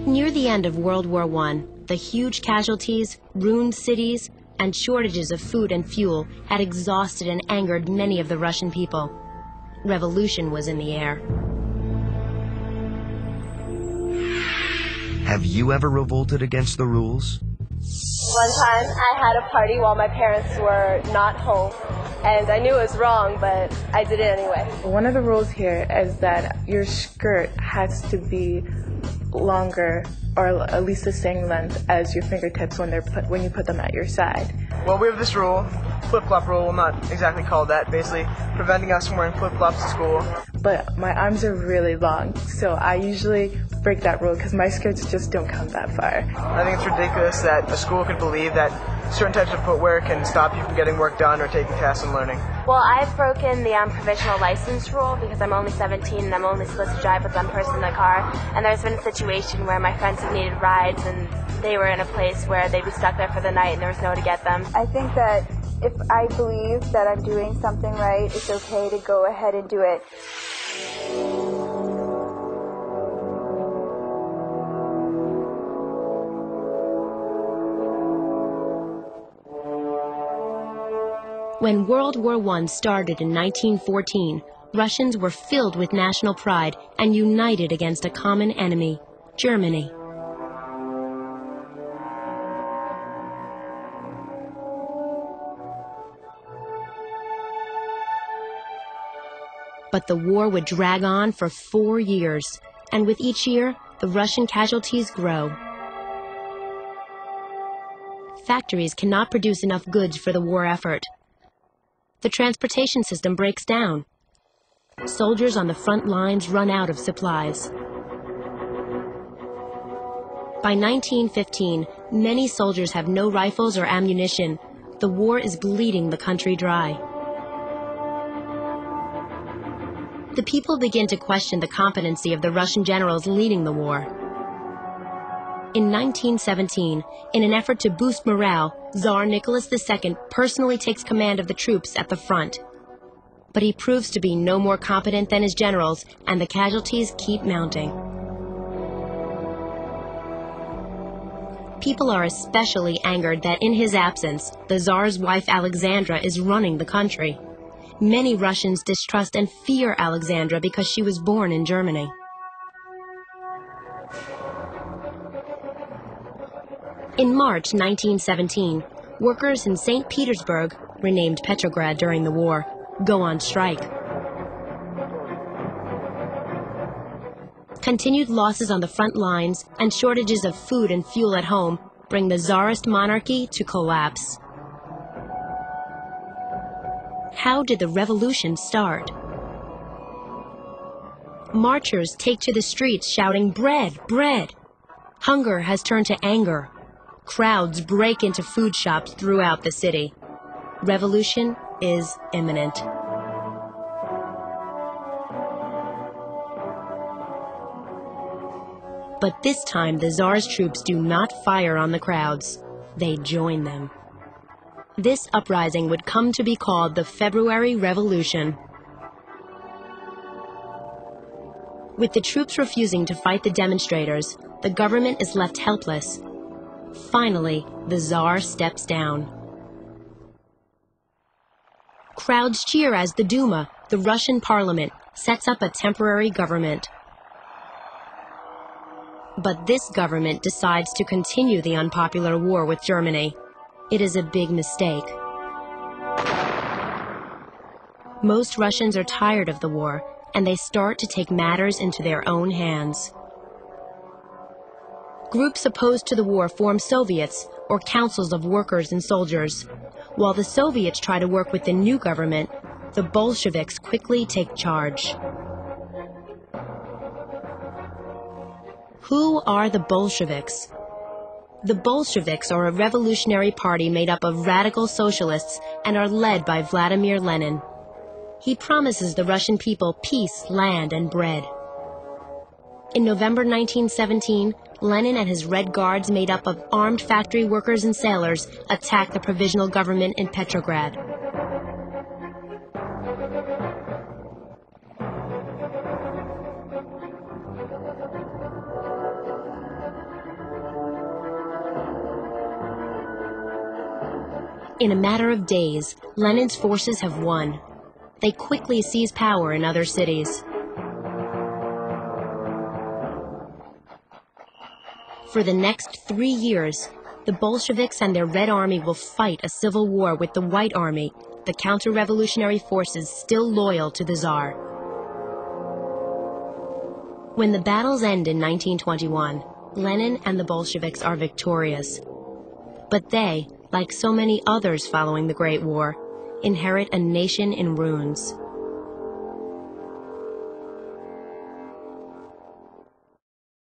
Near the end of World War I, the huge casualties, ruined cities, and shortages of food and fuel had exhausted and angered many of the Russian people. Revolution was in the air. Have you ever revolted against the rules? One time I had a party while my parents were not home, and I knew it was wrong, but I did it anyway. One of the rules here is that your skirt has to be longer, or at least the same length as your fingertips when you put them at your side. Well, we have this rule, flip-flop rule, well, not exactly called that, basically preventing us from wearing flip-flops to school. But my arms are really long, so I usually break that rule because my skirts just don't come that far. I think it's ridiculous that a school could believe that certain types of footwear can stop you from getting work done or taking tests and learning. Well, I've broken the provisional license rule because I'm only 17 and I'm only supposed to drive with one person in the car. And there's been a situation where my friends have needed rides and they were in a place where they'd be stuck there for the night and there was nowhere to get them. I think that if I believe that I'm doing something right, it's okay to go ahead and do it. When World War I started in 1914, Russians were filled with national pride and united against a common enemy, Germany. But the war would drag on for 4 years, and with each year, the Russian casualties grow. Factories cannot produce enough goods for the war effort. The transportation system breaks down. Soldiers on the front lines run out of supplies. By 1915, many soldiers have no rifles or ammunition. The war is bleeding the country dry. The people begin to question the competency of the Russian generals leading the war. In 1917, in an effort to boost morale, Tsar Nicholas II personally takes command of the troops at the front. But he proves to be no more competent than his generals, and the casualties keep mounting. People are especially angered that in his absence, the Tsar's wife Alexandra is running the country. Many Russians distrust and fear Alexandra because she was born in Germany. In March 1917, workers in St. Petersburg, renamed Petrograd during the war, go on strike. Continued losses on the front lines and shortages of food and fuel at home bring the Tsarist monarchy to collapse. How did the revolution start? Marchers take to the streets shouting, "Bread, bread!" Hunger has turned to anger. Crowds break into food shops throughout the city. Revolution is imminent. But this time, the Tsar's troops do not fire on the crowds. They join them. This uprising would come to be called the February Revolution. With the troops refusing to fight the demonstrators, the government is left helpless. Finally, the Tsar steps down. Crowds cheer as the Duma, the Russian parliament, sets up a temporary government. But this government decides to continue the unpopular war with Germany. It is a big mistake. Most Russians are tired of the war, and they start to take matters into their own hands. Groups opposed to the war form Soviets, or councils of workers and soldiers. While the Soviets try to work with the new government, the Bolsheviks quickly take charge. Who are the Bolsheviks? The Bolsheviks are a revolutionary party made up of radical socialists and are led by Vladimir Lenin. He promises the Russian people peace, land, and bread. In November 1917, Lenin and his Red Guards, made up of armed factory workers and sailors, attack the provisional government in Petrograd. In a matter of days, Lenin's forces have won. They quickly seize power in other cities. For the next 3 years, the Bolsheviks and their Red Army will fight a civil war with the White Army, the counter-revolutionary forces still loyal to the Tsar. When the battles end in 1921, Lenin and the Bolsheviks are victorious. But they, like so many others following the Great War, inherit a nation in ruins.